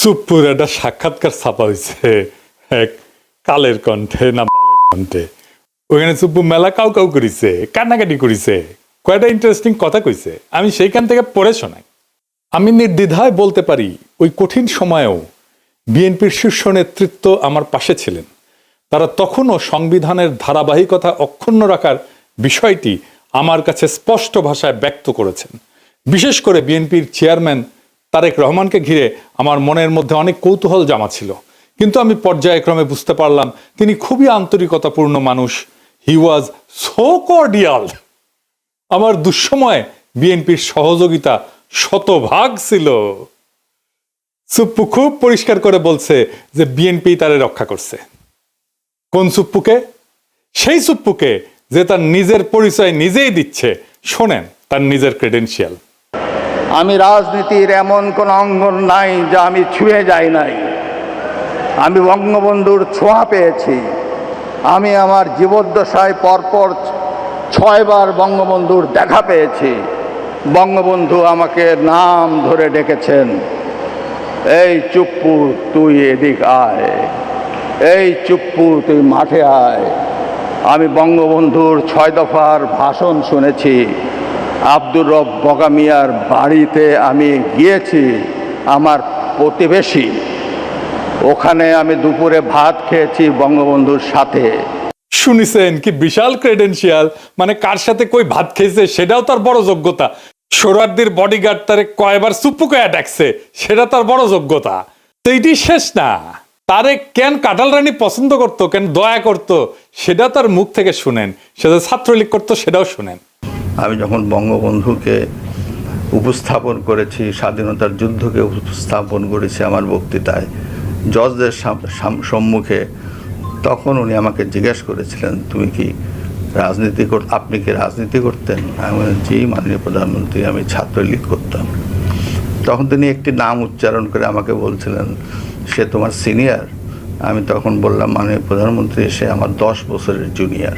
সুপ্পুর একটা সাক্ষাৎকার ছাপা হয়েছে এক কালের কণ্ঠে না বালের কণ্ঠে। ওখানে সুপ্পু মেলা কাউ কাউ করিছে, কান্নাকাটি করিছে, কয়টা ইন্টারেস্টিং কথা কইছে, আমি সেইখান থেকে পড়ে শোনাই। আমি নির্দ্বিধায় বলতে পারি ওই কঠিন সময়েও বিএনপির শীর্ষ নেতৃত্ব আমার পাশে ছিলেন। তারা তখনও সংবিধানের ধারাবাহিকতা অক্ষুণ্ণ রাখার বিষয়টি আমার কাছে স্পষ্ট ভাষায় ব্যক্ত করেছেন। বিশেষ করে বিএনপির চেয়ারম্যান তারেক রহমানকে ঘিরে আমার মনের মধ্যে অনেক কৌতূহল জমা ছিল, কিন্তু আমি পর্যায়ক্রমে বুঝতে পারলাম তিনি খুবই আন্তরিকতাপূর্ণ মানুষ। হি ওয়াজ সো কর্ডিয়াল। আমার দুঃসময়ে বিএনপির সহযোগিতা শতভাগ ছিল। সুপ্পু খুব পরিষ্কার করে বলছে যে বিএনপি তারে রক্ষা করছে। কোন সুপ্পুকে? সেই সুপ্পুকে যে তার নিজের পরিচয় নিজেই দিচ্ছে। শোনেন তার নিজের ক্রেডেনশিয়াল। আমি রাজনীতির এমন কোন অঙ্গন নাই যা আমি ছুঁয়ে যাই নাই। আমি বঙ্গবন্ধুর ছোঁয়া পেয়েছি। আমি আমার জীবদ্দশায় পরপর 6 বার বঙ্গবন্ধুর দেখা পেয়েছি। বঙ্গবন্ধু আমাকে নাম ধরে ডেকেছেন, এই চুপ্পু তুই এদিক আয়, এই চুপ্পু তুই মাঠে আয়। আমি বঙ্গবন্ধুর 6 দফার ভাষণ শুনেছি। আব্দুর রব বগা মিয়ার বাড়িতে আমি গিয়েছি, আমার প্রতিবেশী। ওখানে আমি দুপুরে ভাত খেয়েছি বঙ্গবন্ধুর সাথে। শুনিছেন কি বিশাল ক্রেডেনশিয়াল? মানে কার সাথে কই ভাত খেয়েছে সেটাও তার বড় যোগ্যতা। সোহরাওয়ার্দীর বডিগার্ড তারে কয়বার সুপ্পুকে ডাকছে সেটা তার বড় যোগ্যতা। তো এইটি শেষ না, তারে কেন কাঁঠাল রানী পছন্দ করতো, কেন দয়া করতো, সেটা তার মুখ থেকে শুনেন। সে যে ছাত্রলীগ করতো সেটাও শুনেন। আমি যখন বঙ্গবন্ধুকে উপস্থাপন করেছি, স্বাধীনতার যুদ্ধকে উপস্থাপন করেছি আমার বক্তৃতায় জজদের সম্মুখে, তখন উনি আমাকে জিজ্ঞেস করেছিলেন, তুমি কি রাজনীতি আপনি কি রাজনীতি করতেন? আমি বললাম, জি মাননীয় প্রধানমন্ত্রী, আমি ছাত্রলীগ করতাম। তখন তিনি একটি নাম উচ্চারণ করে আমাকে বলছিলেন, সে তোমার সিনিয়র? আমি তখন বললাম, মাননীয় প্রধানমন্ত্রী, সে আমার 10 বছরের জুনিয়র।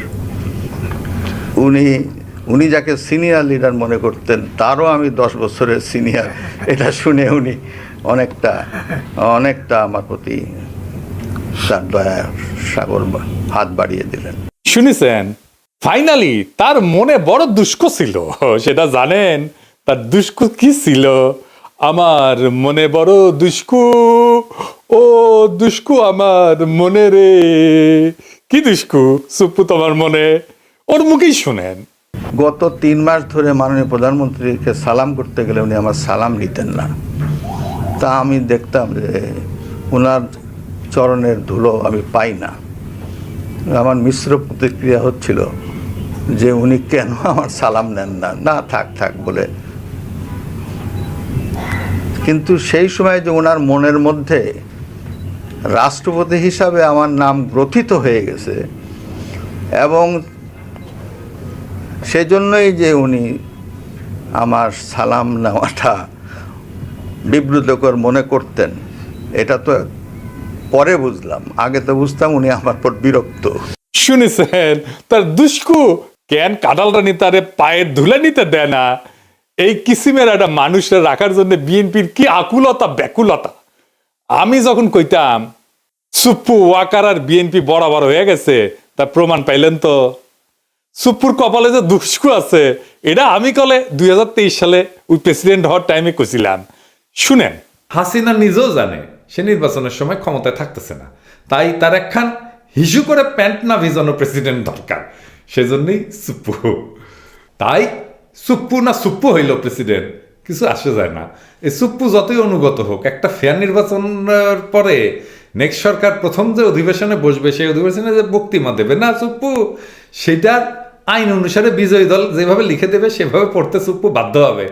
উনি যাকে সিনিয়র লিডার মনে করতেন তারও আমি 10 বছরের সিনিয়র। এটা শুনে উনি অনেকটা আমার প্রতি তার দয়ার সাগর হাত বাড়িয়ে দিলেন। শুনেছেন, ফাইনালি তার মনে বড় দুষ্ক ছিল। সেটা জানেন তার দুষ্ক কি ছিল? আমার মনে বড় দুষ্কু, ও দুষ্কু আমার মনে রে। কি দুষ্কু সুপ্পু তোমার মনে? ওর মুখেই শুনেন। গত 3 মাস ধরে মাননীয় প্রধানমন্ত্রীকে সালাম করতে গেলে উনি আমার সালাম নিতেন না। তা আমি দেখতাম যে ওনার চরণের ধুলো আমি পাই না। আমার মিশ্র প্রতিক্রিয়া হচ্ছিল যে উনি কেন আমার সালাম নেন না, না থাক বলে। কিন্তু সেই সময় যে ওনার মনের মধ্যে রাষ্ট্রপতি হিসাবে আমার নাম গ্রথিত হয়ে গেছে, এবং সেজন্যই যে উনি আমার সালাম নেওয়াটা বিব্রতকর মনে করতেন, এটা তো পরে বুঝলাম। আগে তো বুঝতাম উনি আমার পর বিরক্ত। শুনেছেন তার দুষ্কু কেন কাঁঠাল রানী তারে পায়ের ধুলে নিতে দেয় না? এই কিসিমের একটা মানুষের রাখার জন্য বিএনপির কি আকুলতা ব্যাকুলতা। আমি যখন কইতাম সুপ্পু ওয়াকার আর বিএনপি বরাবর হয়ে গেছে, তার প্রমাণ পাইলেন তো। সুপ্পুর কপালে যে দুষ্কু আছে এটা আমি কলে 2023 সালে ওই প্রেসিডেন্ট হওয়ার টাইমে কইছিলাম। শুনেন, হাসিনা নিজেও জানে সে নির্বাচনের সময় ক্ষমতায় থাকতেছে না, তাই তার একখান হিসু করে প্যান্ট না ভিজানো প্রেসিডেন্ট দরকার। সেজন্যই সুপ্পু। তাই সুপ্পু না সুপ্পু হইল প্রেসিডেন্ট, কিছু আসে যায় না। এই সুপ্পু যতই অনুগত হোক, একটা ফেয়ার নির্বাচনের পরে নেক্সট সরকার প্রথম যে অধিবেশনে বসবে, সেই অধিবেশনে যে বক্তৃতা দেবে না সুপ্পু, সেটার আইন অনুসারে বিজয়ী দল যেভাবে লিখে দেবে সেভাবে পড়তে সুপ্পু বাধ্য হবে।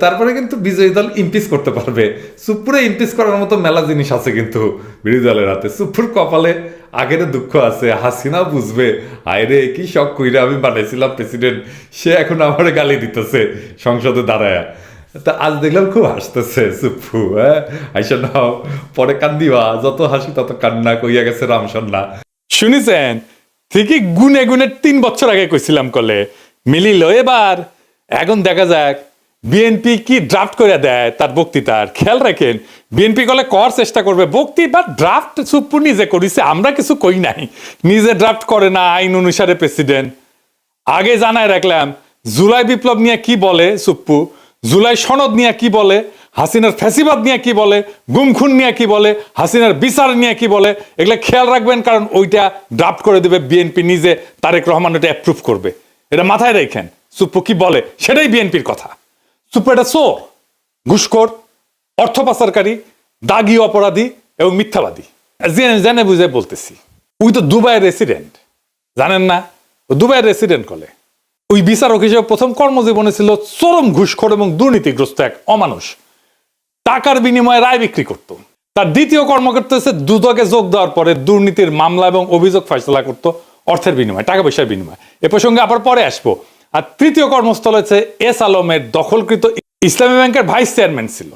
তারপরে কিন্তু বিজয়ী দল ইমপিচ করতে পারবে। সুপ্পুরে ইমপিচ করার মতো মেলা জিনিস আছে কিন্তু বিরোধী দলের হাতে। সুপ্পুর কপালে আগের দুঃখ আছে, হাসিনা বুঝবে, আয়রে কি শখ কইরা আমি বানাইছিলাম প্রেসিডেন্ট, সে এখন আমার গালি দিতেছে সংসদে দাঁড়ায়। তা আজ দেখলাম খুব হাসতেছে সুপ্পু। আইসা নাও, পরে কান্দিবা, যত হাসি তত কান্না, কইয়া গেছে রামসন্না। শুনিছেন, ঠিকই গুনে 3 বছর আগে কইছিলাম কলে মিলিল এবার। এখন দেখা যাক বিএনপি কি ড্রাফট করে দেয় তার বক্তৃতার খেয়াল রাখেন। বিএনপি কলে করার চেষ্টা করবে বক্তৃতা ড্রাফট সুপ্পু নিজে করিছে, আমরা কিছু কই নাই, নিজে ড্রাফট করে না আইন অনুসারে প্রেসিডেন্ট। আগে জানায় রাখলাম জুলাই বিপ্লব নিয়ে কি বলে সুপ্পু, জুলাই সনদ নিয়ে কি বলে, হাসিনার ফ্যাসিবাদ নিয়ে কি বলে, গুমখুন নিয়ে কি বলে, হাসিনার বিচার নিয়ে কি বলে, এগুলো খেয়াল রাখবেন, কারণ ওইটা ড্রাফট করে দেবে বিএনপি নিজে, তারেক রহমান ওটা অ্যাপ্রুভ করবে। এটা মাথায় রাখেন সুপ্পু কি বলে সেটাই বিএনপির কথা। সুপ্পু এটা চোর, ঘুষখোর, অর্থ পাচারকারী, দাগী অপরাধী এবং মিথ্যাবাদী। জেনে বুঝে বলতেছি, ওই তো দুবাইয়ের রেসিডেন্ট, জানেন না? ও দুবাইয়ের রেসিডেন্ট কলে ওই বিচারক হিসেবে প্রথম কর্মজীবনে ছিল চরম ঘুষখোর এবং দুর্নীতিগ্রস্ত এক অমানুষ, টাকার বিনিময়ে রায় বিক্রি করত। তার দ্বিতীয় কর্মকর্তা হচ্ছে দুদকে যোগ দেওয়ার পরে দুর্নীতির মামলা এবং অভিযোগ ফয়সলা করত অর্থের বিনিময়ে, টাকা পয়সার বিনিময়ে। এ প্রসঙ্গে আবার পরে আসবো। আর তৃতীয় কর্মস্থল হচ্ছে এস আলমের দখলকৃত ইসলামী ব্যাংকের ভাইস চেয়ারম্যান ছিল,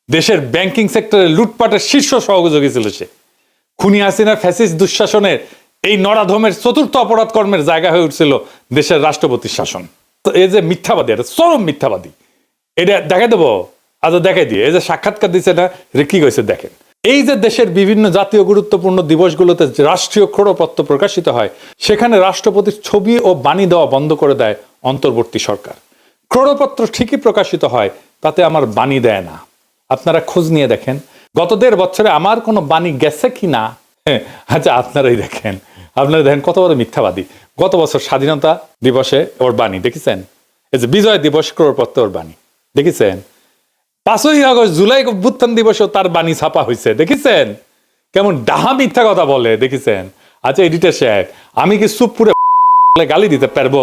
দেশের ব্যাংকিং সেক্টরে লুটপাটের শীর্ষ সহযোগী ছিল সে। খুনি হাসিনার ফ্যাসিস্ট দুঃশাসনের এই নরাধমের চতুর্থ অপরাধ কর্মের জায়গা হয়ে উঠছিল দেশের রাষ্ট্রপতির শাসন। তো এই যে মিথ্যাবাদী, এটা চরম মিথ্যাবাদী, এটা দেখাই দেবো, আজ দেখাই দিয়ে। এই যে সাক্ষাৎকার দিচ্ছে না, কি কইছে দেখেন। এই যে দেশের বিভিন্ন জাতীয় গুরুত্বপূর্ণ দিবসগুলোতে রাষ্ট্রীয় ক্রোড়পত্র প্রকাশিত হয়, সেখানে রাষ্ট্রপতির ছবি ও বাণী দেওয়া বন্ধ করে দেয় অন্তর্বর্তী সরকার। ক্রোড়পত্র ঠিকই প্রকাশিত হয়, তাতে আমার বাণী দেয় না। আপনারা খোঁজ নিয়ে দেখেন গত 1.5 বছরে আমার কোনো বাণী গেছে কি না। আচ্ছা আপনারাই দেখেন, আপনারা দেখেন কত বড় মিথ্যাবাদী। গত বছর স্বাধীনতা দিবসে ওর বাণী দেখেছেন, এই যে বিজয় দিবস ক্রোড়পত্র ওর বাণী দেখেছেন, 5ই আগস্ট জুলাই অভ্যুত্থান দিবসেও তার বাণী ছাপা হয়েছে দেখেছেন, কেমন ডাহা মিথ্যা কথা বলে দেখেছেন। আচ্ছা এডিটর সাহেব, আমি কি সুপ্পুরে গালি দিতে পারবো?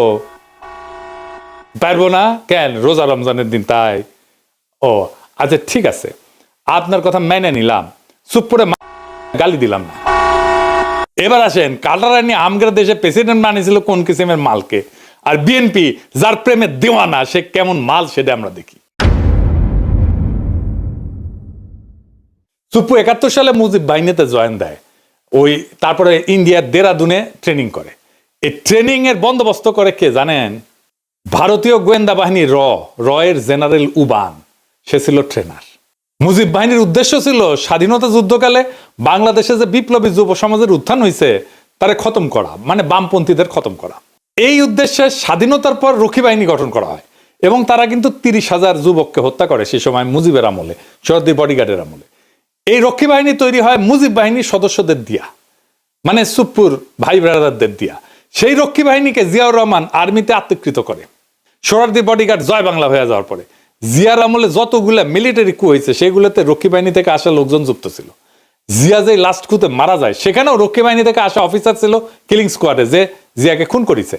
পারবো না কেন? রোজা রমজানের দিন তাই। ও আচ্ছা ঠিক আছে, আপনার কথা মেনে নিলাম, সুপ্পুরে গালি দিলাম না। এবার আসেন, কাটারানি আমগের দেশে প্রেসিডেন্ট বানিয়েছিল কোন কিসিমের মালকে, আর বিএনপি যার প্রেমে দেওয়ানা সে কেমন মাল সেটা আমরা দেখি। সুপ্পু 71 সালে মুজিব বাহিনীতে জয়েন দেয়, ওই তারপরে ইন্ডিয়ার দেরাদুনে ট্রেনিং করে। এই ট্রেনিং এর বন্দোবস্ত করে কে জানেন? ভারতীয় গোয়েন্দা বাহিনী রয়ের জেনারেল উবান, সে ছিল ট্রেনার। মুজিব বাহিনীর উদ্দেশ্য ছিল স্বাধীনতা যুদ্ধকালে বাংলাদেশে যে বিপ্লবী যুব সমাজের উত্থান হয়েছে তারে খতম করা, মানে বামপন্থীদের খতম করা। এই উদ্দেশ্যে স্বাধীনতার পর রক্ষী বাহিনী গঠন করা হয় এবং তারা কিন্তু 30,000 যুবককে হত্যা করে সে সময় মুজিবের আমলে, শহীদ বডিগার্ডের আমলে। এই রক্ষী বাহিনী তৈরি হয় মুজিব বাহিনীর সদস্যদের দিয়া, মানে সুপ্পুর ভাই ব্রাদারদের দিয়া। সেই রক্ষী বাহিনীকে জিয়াউর রহমান আর্মিতে আত্মীকৃত করে সোহরাওয়ার্দী বডিগার্ড জয় বাংলা হয়ে যাওয়ার পরে। জিয়ার আমলে যতগুলা মিলিটারি কু হয়েছে সেগুলোতে রক্ষী বাহিনী থেকে আসা লোকজন যুক্ত ছিল। জিয়া যে লাস্ট কুতে মারা যায় সেখানেও রক্ষী বাহিনী থেকে আসা অফিসার ছিল কিলিং স্কোয়াডে, যে জিয়াকে খুন করেছে।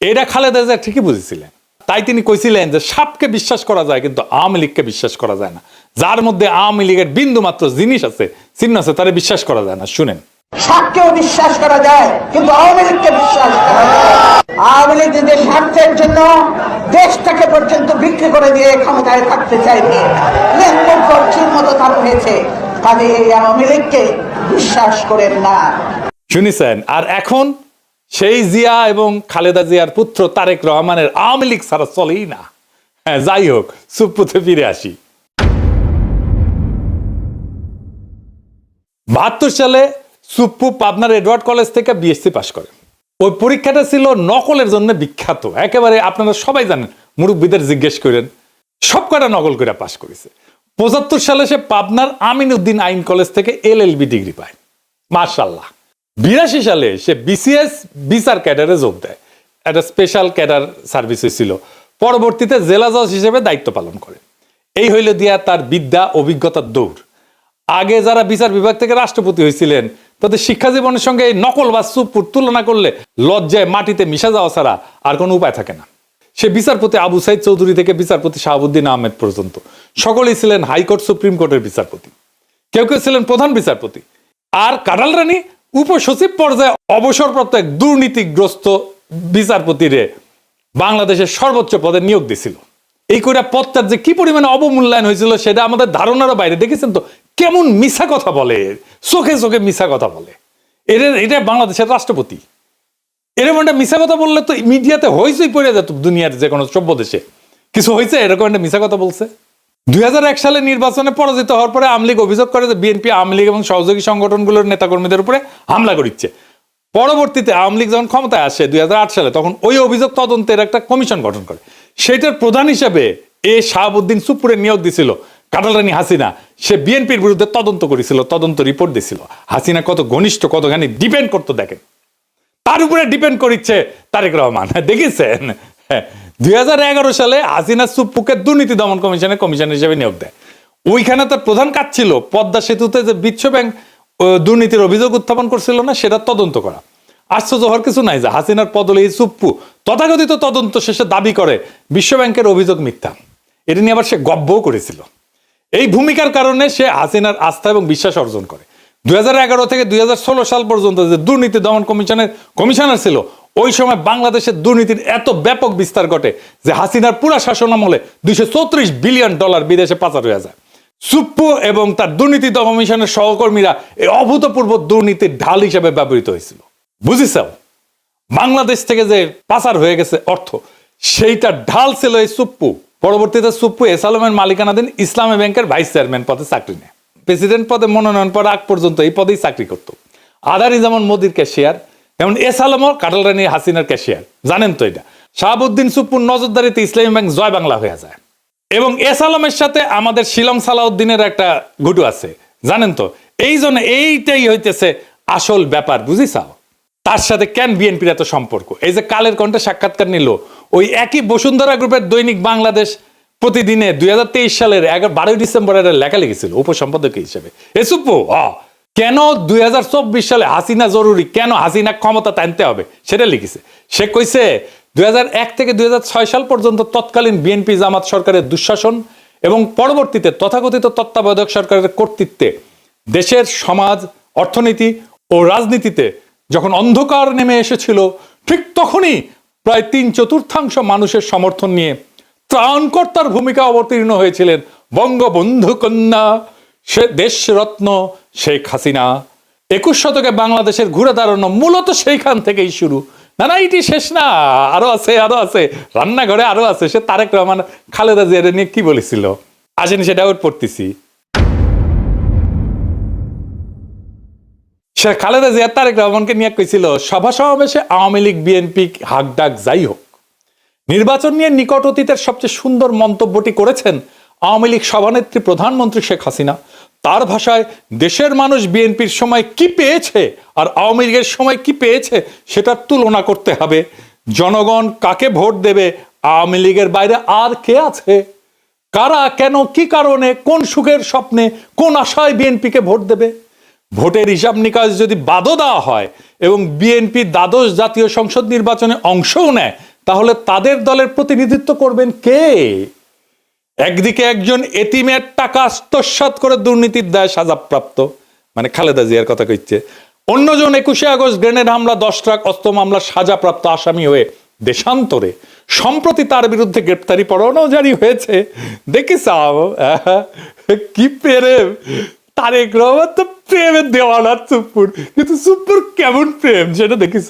এটা খালেদা জিয়া ঠিকই বুঝেছিলেন, তাই তিনি কইছিলেন যে সাপকে বিশ্বাস করা যায় কিন্তু আওয়ামী লীগকে বিশ্বাস করা যায় না। যার মধ্যে আওয়ামী লীগের বিন্দু মাত্র জিনিস আছে, চিহ্ন আছে, তারে বিশ্বাস করা যায় না। শুনেন, সাপকেও বিশ্বাস করা যায় কিন্তু আওয়ামী লীগকে বিশ্বাস করা যায় না। আওয়ামী লীগ নিজের স্বার্থের জন্য দেশটাকে পর্যন্ত বিক্রি করে দিয়ে ক্ষমতায় থাকতে চাইবে, লেখচির মতো তার হয়েছে। কাজে এই আওয়ামী লীগকে বিশ্বাস করেন না। শুনেছেন? আর এখন সেই জিয়া এবং খালেদা জিয়ার পুত্র তারেক রহমানের আওয়ামী লীগ ছাড়া চলেই না। হ্যাঁ, যাই হোক, সুপ্পুতে ফিরে আসি। 72 সালে সুপ্পু পাবনার এডওয়ার্ড কলেজ থেকে বিএসসি পাশ করে। ওই পরীক্ষাটা ছিল নকলের জন্য বিখ্যাত, একেবারে আপনারা সবাই জানেন, মুরব্বীদের জিজ্ঞেস করেন, সব কটা নকল করে পাশ করেছে। 75 সালে সে পাবনার আমিনউদ্দিন আইন কলেজ থেকে LLB ডিগ্রি পায়, মাশাআল্লাহ। 82 সালে সে BCS বিচার ক্যাডারে যোগ দেয়, একটা স্পেশাল ক্যাডার সার্ভিস হয়েছিল। পরবর্তীতে জেলা জজ হিসেবে দায়িত্ব পালন করে। এই হইল দিয়া তার বিদ্যা অভিজ্ঞতার দৌড়। আগে যারা বিচার বিভাগ থেকে রাষ্ট্রপতি হয়েছিলেন তাদের শিক্ষা জীবনের সঙ্গে এই নকল বা সুপ্পুর তুলনা করলে লজ্জায় মাটিতে মিশা যাওয়া ছাড়া আর কোনো উপায় থাকে না। সে বিচারপতি আবু সাইদ চৌধুরী থেকে বিচারপতি শাহাবুদ্দিন আহমেদ পর্যন্ত সকলেই ছিলেন হাইকোর্ট সুপ্রিম কোর্টের বিচারপতি, কেউ কেউ ছিলেন প্রধান বিচারপতি। আর কাঁঠাল রানী উপসচিব পর্যায়ে অবসরপ্রাপ্ত এক দুর্নীতিগ্রস্ত বিচারপতিরে বাংলাদেশের সর্বোচ্চ পদে নিয়োগ দিছিল। এই কইরা পদটার যে কি পরিমাণে অবমূল্যায়ন হয়েছিল সেটা আমাদের ধারণারও বাইরে। দেখেছেন তো কেমন মিছা কথা বলে, চোখে চোখে মিছা কথা বলে। এটা বাংলাদেশের রাষ্ট্রপতি। এরকম একটা মিছা কথা বললে তো মিডিয়াতে হইচই পড়ে যেত দুনিয়ার যে কোনো সভ্য দেশে। কিছু হয়েছে? এরকম একটা মিছা কথা বলছে। 2001 সালে নির্বাচনে পরাজিত হওয়ার পরে আওয়ামী লীগ অভিযোগ করে যে বিএনপি, আওয়ামী লীগ এবং সহযোগী সংগঠনগুলোর নেতাকর্মীদের উপরে হামলা করিচ্ছে। পরবর্তীতে আওয়ামী লীগ যখন ক্ষমতায় আসে 2008 সালে, তখন ওই অভিযোগ তদন্তের একটা কমিশন গঠন করে। সেটার প্রধান হিসেবে শাহাবুদ্দিন সুপ্পুরে নিয়োগ দিছিল কাঁঠাল রানী হাসিনা। সে বিএনপির বিরুদ্ধে তদন্ত করেছিল, তদন্ত রিপোর্ট দিছিল। হাসিনা কত ঘনিষ্ঠ, কতখানি ডিপেন্ড করতো দেখেন। তার উপরে ডিপেন্ড করিচ্ছে তারেক রহমান, দেখেছেন? 2011 সালে হাসিনা সুপ্পুকে দুর্নীতি দমন কমিশনের কমিশনার হিসেবে নিয়োগ দেয়। ওইখানে তার প্রধান কাজ ছিল পদ্মা সেতুতে যে বিশ্ব ব্যাংক দুর্নীতির অভিযোগ উত্থাপন করছিল না, সেটা তদন্ত করা। আশ্চর্য হওয়ার কিছু নাই যে হাসিনার পদলেই সুপ্পু তথাকথিত তদন্ত শেষে দাবি করে বিশ্ব ব্যাংকের অভিযোগ মিথ্যা। এটা নিয়ে আবার সে গব্বও করেছিল। এই ভূমিকার কারণে সে হাসিনার আস্থা এবং বিশ্বাস অর্জন করে। 2011 থেকে 2016 সাল পর্যন্ত যে দুর্নীতি দমন কমিশনের কমিশনার ছিল, ওই সময় বাংলাদেশের দুর্নীতির এত ব্যাপক বিস্তার ঘটে যে হাসিনার পুরা শাসন আমলে $234 বিলিয়ন বিদেশে পাচার হয়ে যায়। সুপ্পু এবং তার দুর্নীতি দমন কমিশনের সহকর্মীরা এই অভূতপূর্ব দুর্নীতির ঢাল হিসেবে ব্যবহৃত হয়েছিল। বুঝিস? বাংলাদেশ থেকে যে পাচার হয়ে গেছে অর্থ, সেইটা ঢাল ছিল এই সুপ্পু। পরবর্তীতে সুপ্পু এস আলমের মালিকানাধীন ইসলামী ব্যাংকের ভাইস চেয়ারম্যান পদে চাকরি নেয়। প্রেসিডেন্ট পদে মনোনয়ন পাওয়ার আগ পর্যন্ত এই পদেই চাকরি করত। আদানি যেমন মোদির ক্যাশিয়ার, যেমন এস আলমও কাঁঠাল রানী হাসিনার ক্যাশিয়ার। জানেন তো এটা? শাহাবুদ্দিন সুপ্পুর নজরদারিতে ইসলামী ব্যাংক জয় বাংলা হয়ে যায়। এবং এস আলমের সাথে আমাদের শিলং সালাউদ্দিনের একটা গুটু আছে, জানেন তো? এই জন্য এইটাই হইতেছে আসল ব্যাপার, বুঝিসাও? তার সাথে কেন বিএনপির এত সম্পর্ক? এই যে কালের কণ্ঠে সাক্ষাৎকার নিল, ওই একই বসুন্ধরা গ্রুপের দৈনিক বাংলাদেশ প্রতিদিনে 2023 সালের 12 ডিসেম্বরের লেখা লিখেছিল উপসম্পাদক হিসেবে। এসুপু কেন 2024 সালে হাসিনা জরুরি, কেন হাসিনা ক্ষমতা টানতে হবে, সেটা লিখেছে। সে কইছে 2001 থেকে 2006 সাল পর্যন্ত তৎকালীন বিএনপি জামাত সরকারের দুঃশাসন এবং পরবর্তীতে তথাকথিত তত্ত্বাবধায়ক সরকারের কর্তৃত্বে দেশের সমাজ, অর্থনীতি ও রাজনীতিতে যখন অন্ধকার নেমে এসেছিল, ঠিক তখনই প্রায় 3/4 মানুষের সমর্থন নিয়ে ত্রাণকর্তার ভূমিকা অবতীর্ণ হয়েছিলেন বঙ্গবন্ধু কন্যা সে দেশরত্ন শেখ হাসিনা। 21 শতকে বাংলাদেশের ঘুরে দাঁড়ানো মূলত সেইখান থেকেই শুরু। না না, এটি শেষ না, আরো আছে, আরো আছে, রান্নাঘরে আরো আছে। সে তারেক রহমান খালেদা জিয়ার নিয়ে কি বলেছিল, আসেন সেটা ওর পড়তেছি। সে খালেদা জিয়া তারেক রহমানকে নিয়ে কইছিল, সভা সমাবেশে আওয়ামী লীগ বিএনপি হাক ডাক যাই হোক, নির্বাচন নিয়ে নিকট অতীতের সবচেয়ে সুন্দর মন্তব্যটি করেছেন আওয়ামী লীগ সভানেত্রী প্রধানমন্ত্রী শেখ হাসিনা। তার ভাষায়, দেশের মানুষ বিএনপির সময় কি পেয়েছে আর আওয়ামী লীগের সময় কি পেয়েছে সেটার তুলনা করতে হবে। জনগণ কাকে ভোট দেবে, আওয়ামী লীগের বাইরে আর কে আছে? কারা, কেন, কি কারণে, কোন সুখের স্বপ্নে, কোন আশায় বিএনপিকে ভোট দেবে? ভোটের হিসাব নিকাশ যদি বাদও দেওয়া হয় এবং বিএনপি দ্বাদশ জাতীয় সংসদ নির্বাচনে অংশও নেয়, তাহলে তাদের দলের প্রতিনিধিত্ব করবেন কে? একদিকে একজন এতিমের টাকা আত্মসাৎ করে দুর্নীতির দায়ে সাজাপ্রাপ্ত, মানে খালেদা জিয়ার কথা কইছে, অন্যজন 21শে আগস্ট গ্রেনেড হামলা, 10 ট্রাক অস্ত্র মামলার সাজাপ্রাপ্ত আসামি হয়ে দেশান্তরে। সম্প্রতি তার বিরুদ্ধে গ্রেপ্তারি পরোয়ানাও জারি হয়েছে। দেখিস কি প্রেম! তারেক রহমান তো প্রেমের দেওয়ানা সুপ্পুর, কিন্তু সুপ্পুর কেমন প্রেম সেটা দেখিস।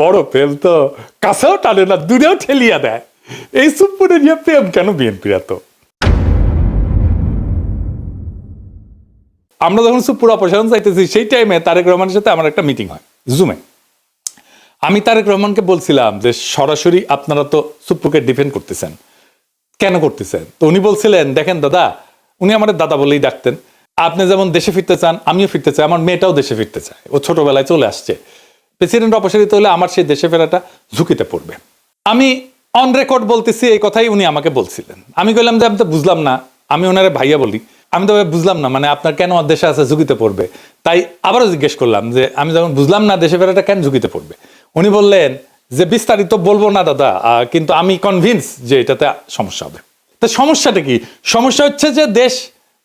বড় প্রেম তো কাছেও টানে না, দূরেও ঠেলিয়া দেয়। এই সুপ্পুরে নিয়ে প্রেম কেন বিএনপির এত? আমরা যখন সুপ্পুর অপসারণ চাইতেছি, সেই টাইমে তারেক রহমানের সাথে আমার একটা মিটিং হয় জুমে। আমি তারেক রহমানকে বলছিলাম যে সরাসরি আপনারা তো সুপ্পুকে ডিফেন্ড করতেছেন, কেন করতেছেন? তো উনি বলছিলেন, দেখেন দাদা, উনি আমাদের দাদা বলেই ডাকতেন, আপনি যেমন দেশে ফিরতে চান, আমিও ফিরতে চাই, আমার মেয়েটাও দেশে ফিরতে চায়, ও ছোটবেলায় চলে আসছে। প্রেসিডেন্ট অপসারিত হলে আমার সেই দেশে ফেরাটা ঝুঁকিতে পড়বে। আমি অন রেকর্ড বলতেছি, এই কথাই উনি আমাকে বলছিলেন। আমি বললাম যে আমি তো বুঝলাম না, আমি ওনারে ভাইয়া বলি, আমি তো বুঝলাম না, মানে আপনার কেন দেশে আছে ঝুঁকিতে পড়বে? তাই আবারও জিজ্ঞেস করলাম যে আমি যখন বুঝলাম না দেশে ফেরাটা কেন ঝুঁকিতে পড়বে, উনি বললেন যে বিস্তারিত বলবো না দাদা, কিন্তু আমি কনভিন্স যে এটাতে সমস্যা হবে। তো সমস্যাটা কি? সমস্যা হচ্ছে যে দেশ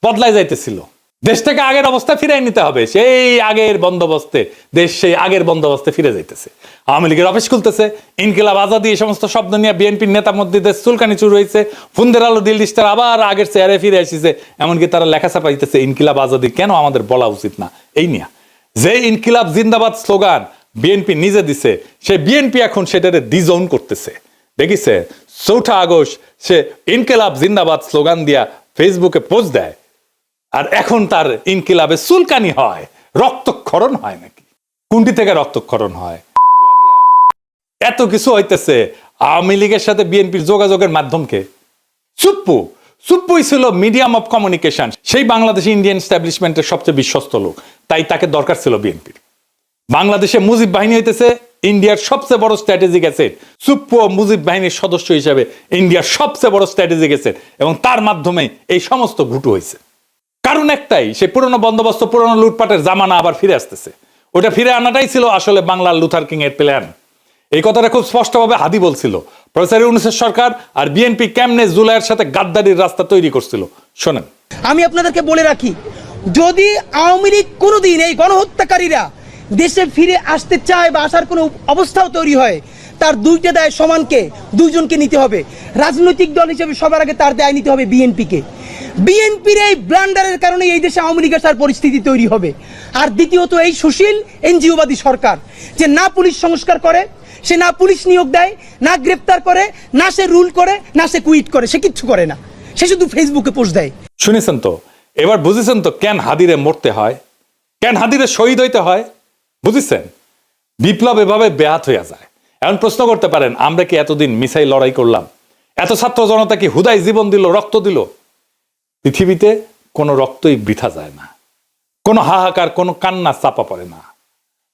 বদলায় যাইতেছিল, দেশটাকে আগের অবস্থায় ফিরে নিতে হবে। সেই আগের বন্দোবস্তে দেশ সেই আগের বন্দোবস্তে ফিরে যাইতেছে। আওয়ামী লীগের অফিস খুলতেছে, ইনকিলাব আজাদি, এই সমস্ত শব্দ নিয়ে বিএনপির নেতার মধ্যে দেশ চুলকানি শুরু হয়েছে। ফুন্দের আলো দিল্লি স্টার আবার আগের চেয়ারে ফিরে এসেছে, এমনকি তারা লেখা ছাপাইতেছে ইনকিলাব আজাদি কেন আমাদের বলা উচিত না। এই নিয়ে যে ইনকিলাব জিন্দাবাদ স্লোগান বিএনপি নিজে দিছে, সে বিএনপি এখন সেটারে ডিজোন করতেছে। দেখিছে 4 আগস্ট সে ইনকিলাব জিন্দাবাদ স্লোগান দিয়া ফেসবুকে পোস্ট দেয়, আর এখন তার ইনকিলাবে চুলকানি হয়, রক্তক্ষরণ হয় নাকি? কোনটি থেকে রক্তক্ষরণ হয়? এত কিছু হইতেছে, আওয়ামী লীগের সাথে বিএনপির যোগাযোগের মাধ্যমকে সুপ্পুই ছিল মিডিয়াম অফ কমিউনিকেশন। সেই বাংলাদেশি ইন্ডিয়ান এস্টাবলিশমেন্টের সবচেয়ে বিশ্বস্ত লোক, তাই তাকে দরকার ছিল বিএনপির। বাংলাদেশে মুজিব বাহিনী হইতেছে ইন্ডিয়ার সবচেয়ে বড় স্ট্র্যাটেজিক অ্যাসেট। সুপ্পু মুজিব বাহিনীর সদস্য হিসেবে ইন্ডিয়ার সবচেয়ে বড় স্ট্র্যাটেজিক অ্যাসেট, এবং তার মাধ্যমে এই সমস্ত ঘুটু হয়েছে। কারণ একটাই, সে পুরনো বন্দোবস্ত, পুরনো লুটপাটের জামানা আবার ফিরে আসতেছে। ওটা ফিরে আনাটাই ছিল আসলে বাংলার লুথার কিং এর প্ল্যান। এই কথাটা খুব স্পষ্টভাবে হাদি বলছিল। প্রফেসর ইউনূসের সরকার আর বিএনপি কেমনে জুলাইয়ের সাথে গাদ্দারির রাস্তা তৈরি করছিল, শোনেন। আমি আপনাদেরকে বলে রাখি, যদি আওয়ামী লীগ কোনোদিন এই গণহত্যাকারীরা দেশে ফিরে আসতে চায় বা আসার কোনো অবস্থাও তৈরি হয়, তার দুইটা দায় সমানকে, দুইজনকে নিতে হবে। রাজনৈতিক দল হিসেবে সবার আগে তার দায় নিতে হবে বিএনপিকে। বিএনপির এই ব্লান্ডারের কারণে এই দেশে আওয়ামী লীগ আসার পরিস্থিতি তৈরি হবে। আর দ্বিতীয়ত, এই সুশীল এনজিওবাদী সরকার যে না পুলিশ সংস্কার করে, সে না পুলিশ নিয়োগ দেয়, না গ্রেপ্তার করে, না সে রুল করে, না সে কুইট করে, সে কিচ্ছু করে না, সে শুধু ফেসবুকে পোস্ট দেয়। শুনেছেন তো, এবার বুঝেছেন তো কেন হাদিরে মরতে হয়, কেন হাদিরে শহীদ হইতে হয়, বুঝেছেন? বিপ্লব এভাবে ব্যাহত হইয়া যায়। এখন প্রশ্ন করতে পারেন, আমরা কি এতদিন মিসাইল লড়াই করলাম? এত ছাত্র জনতা কি হুদাই জীবন দিল, রক্ত দিল? পৃথিবীতে কোনো রক্তই বৃথা যায় না, কোনো হাহাকার, কোনো কান্না চাপা পড়ে না।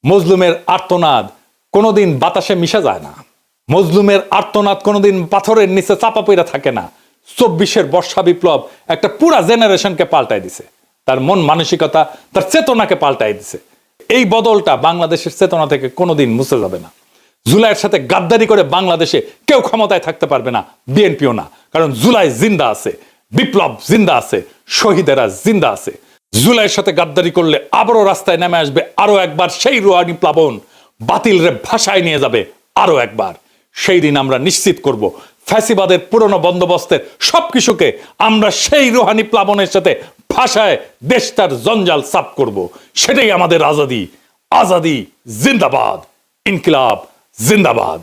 মজলুমের আর্তনাদ কোনোদিন বাতাসে মিশে যায় না, মজলুমের আর্তনাদ কোনোদিন পাথরের নিচে চাপা পড়ে থাকে না। 24-এর বর্ষা বিপ্লব একটা পুরা জেনারেশনকে পাল্টাই দিছে, তার মন মানসিকতা, তার চেতনাকে পাল্টাই দিছে। এই বদলটা বাংলাদেশের চেতনা থেকে কোনোদিন মুছে যাবে না। জুলাইয়ের সাথে গাদ্দারি করে বাংলাদেশে কেউ ক্ষমতায় থাকতে পারবে না, বিএনপিও না। কারণ জুলাই জিন্দা আছে, বিপ্লব জিন্দা আছে, শহীদেরা জিন্দা আছে। জুলাইয়ের সাথে গাদ্দারি করলে আবারও রাস্তায় নেমে আসবে আরো একবার সেই রুহানি প্লাবন, বাতিল রে ভাষায় নিয়ে যাবে আরো একবার। সেই দিন আমরা নিশ্চিত করব ফ্যাসিবাদের পুরনো বন্দোবস্তের সবকিছুকে আমরা সেই রুহানি প্লাবনের সাথে ভাষায় দেশটার জঞ্জাল সাফ করব। সেটাই আমাদের আজাদি। আজাদি জিন্দাবাদ, ইনকিলাব জিন্দাবাদ।